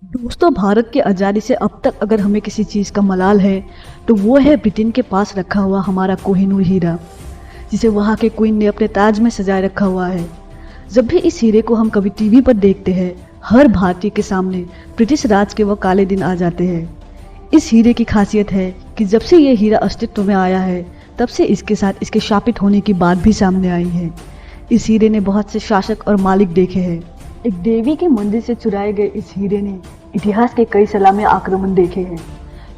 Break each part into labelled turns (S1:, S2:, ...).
S1: दोस्तों, भारत की आज़ादी से अब तक अगर हमें किसी चीज़ का मलाल है तो वो है ब्रिटेन के पास रखा हुआ हमारा कोहिनूर हीरा, जिसे वहाँ के क्वीन ने अपने ताज में सजाए रखा हुआ है। जब भी इस हीरे को हम कभी टीवी पर देखते हैं, हर भारतीय के सामने ब्रिटिश राज के वो काले दिन आ जाते हैं। इस हीरे की खासियत है कि जब से ये हीरा अस्तित्व में आया है, तब से इसके साथ इसके शापित होने की बात भी सामने आई है। इस हीरे ने बहुत से शासक और मालिक देखे हैं। एक देवी के मंदिर से चुराए गए इस हीरे ने इतिहास के कई सलामी आक्रमण देखे हैं।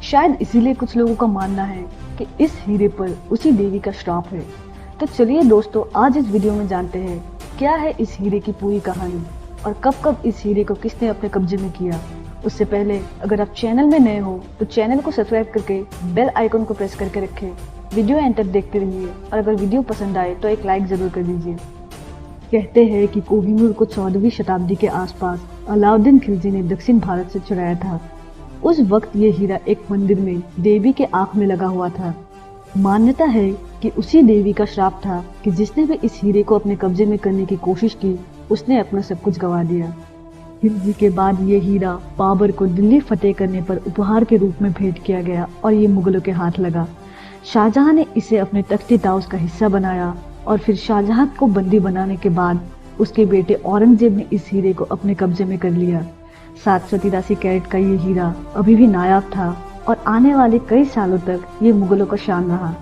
S1: शायद इसीलिए कुछ लोगों का मानना है कि इस हीरे पर उसी देवी का श्राप है। तो चलिए दोस्तों, आज इस वीडियो में जानते हैं क्या है इस हीरे की पूरी कहानी और कब कब इस हीरे को किसने अपने कब्जे में किया। उससे पहले अगर आप चैनल में नए हो तो चैनल को सब्सक्राइब करके बेल आइकन को प्रेस करके रखें। वीडियो एंड तक देखते रहिए और अगर वीडियो पसंद आए तो एक लाइक जरूर कर दीजिए। कहते हैं कि कोहिनूर को 14वीं शताब्दी के आसपास अलाउद्दीन खिलजी ने दक्षिण भारत से चुराया था। उस वक्त ये हीरा एक मंदिर में देवी के आंख में लगा हुआ था। मान्यता है कि उसी देवी का श्राप था कि जिसने भी इस हीरे को अपने कब्जे में करने की कोशिश की, उसने अपना सब कुछ गंवा दिया। खिलजी के बाद ये हीरा बाबर को दिल्ली फतेह करने पर उपहार के रूप में भेंट किया गया और ये मुगलों के हाथ लगा। शाहजहां ने इसे अपने तख्ती ताउस का हिस्सा बनाया और फिर शाहजहां को बंदी बनाने के बाद उसके बेटे औरंगजेब ने इस हीरे को अपने कब्जे में कर लिया। 783 कैरेट का ये हीरा अभी भी नायाब था और आने वाले कई सालों तक ये मुगलों का शान रहा।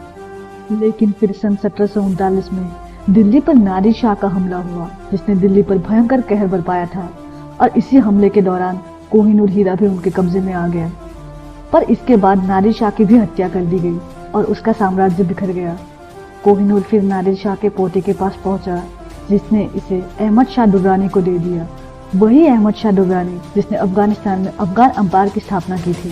S1: लेकिन फिर सन 1739 में दिल्ली पर नादिर शाह का हमला हुआ, जिसने दिल्ली पर भयंकर कहर बरपाया था और इसी हमले के दौरान कोहिनूर हीरा भी उनके कब्जे में आ गया। पर इसके बाद नादिर शाह की भी हत्या कर दी गई और उसका साम्राज्य बिखर गया। कोहिनूर फिर नादिर शाह के पोते के पास पहुंचा, जिसने इसे अहमद शाह दुर्रानी को दे दिया। वही अहमद शाह दुर्रानी जिसने अफगानिस्तान में अफगान एम्पायर की स्थापना की थी।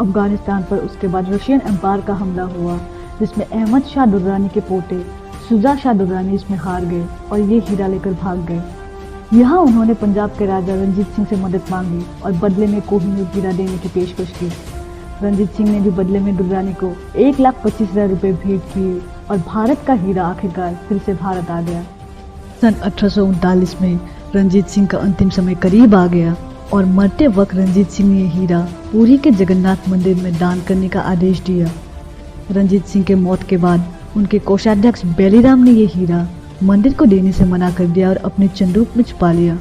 S1: अफगानिस्तान पर उसके बाद रशियन एम्पायर का हमला हुआ, जिसमें अहमद शाह दुर्रानी के पोते शुजा शाह दुर्रानी इसमें हार गए और ये हीरा लेकर भाग गए। यहाँ उन्होंने पंजाब के राजा रंजीत सिंह से मदद मांगी और बदले में कोहिनूर हीरा देने की पेशकश की। रंजीत सिंह ने भी बदले में दुर्रानी को 1,25,000 रुपए भेंट किए और भारत का हीरा आखिरकार फिर से भारत आ गया। सन 1839 में रंजीत सिंह का अंतिम समय करीब आ गया और मरते वक्त रंजीत सिंह ने हीरा पुरी के जगन्नाथ मंदिर में दान करने का आदेश दिया। रंजीत सिंह के मौत के बाद उनके कोषाध्यक्ष बेलीराम ने यह हीरा मंदिर को देने से मना कर दिया और अपने चंदूक में छुपा लिया।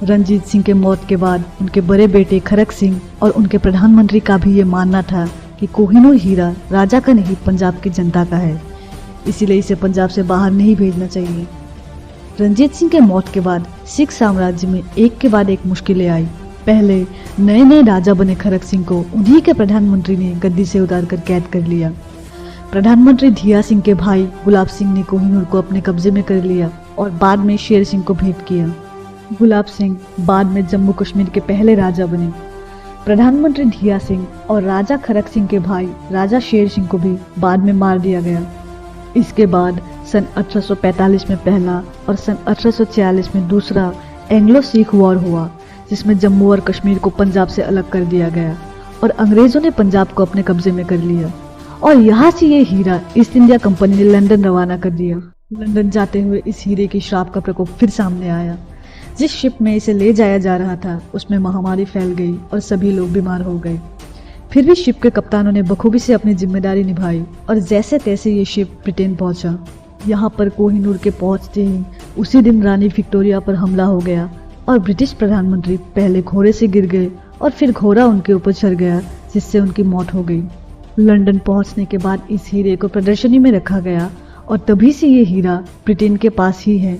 S1: रंजीत सिंह के मौत के बाद उनके बड़े बेटे खरक सिंह और उनके प्रधानमंत्री का भी ये मानना था कि कोहिनूर हीरा राजा का नहीं, पंजाब की जनता का है, इसीलिए इसे पंजाब से बाहर नहीं भेजना चाहिए। रंजीत सिंह के मौत के बाद सिख साम्राज्य में एक के बाद एक मुश्किलें आई। पहले नए नए राजा बने खरक सिंह को उन्हीं के प्रधानमंत्री ने गद्दी से उतारकर कैद कर लिया। प्रधानमंत्री धिया सिंह के भाई गुलाब सिंह ने कोहिनूर को अपने कब्जे में कर लिया और बाद में शेर सिंह को भेंट किया। गुलाब सिंह बाद में जम्मू कश्मीर के पहले राजा बने। प्रधानमंत्री धिया सिंह और राजा खरक सिंह के भाई राजा शेर सिंह को भी बाद में मार दिया गया। इसके बाद सन 1845 में पहला और सन 1846 में दूसरा एंग्लो सिख वॉर हुआ, जिसमें जम्मू और कश्मीर को पंजाब से अलग कर दिया गया और अंग्रेजों ने पंजाब को अपने कब्जे में कर लिया और यहाँ से ये हीरा ईस्ट इंडिया कंपनी ने लंदन रवाना कर दिया। लंदन जाते हुए इस हीरे की श्राप का प्रकोप फिर सामने आया। जिस शिप में इसे ले जाया जा रहा था उसमें महामारी फैल गई और सभी लोग बीमार हो गए। फिर भी शिप के कप्तानों ने बखूबी से अपनी जिम्मेदारी निभाई और जैसे तैसे ये शिप ब्रिटेन पहुंचा। यहाँ पर कोहिनूर के पहुंचते ही उसी दिन रानी विक्टोरिया पर हमला हो गया और ब्रिटिश प्रधानमंत्री पहले घोड़े से गिर गए और फिर घोड़ा उनके ऊपर चढ़ गया, जिससे उनकी मौत हो गई। लंदन पहुंचने के बाद इस हीरे को प्रदर्शनी में रखा गया और तभी से ये हीरा ब्रिटेन के पास ही है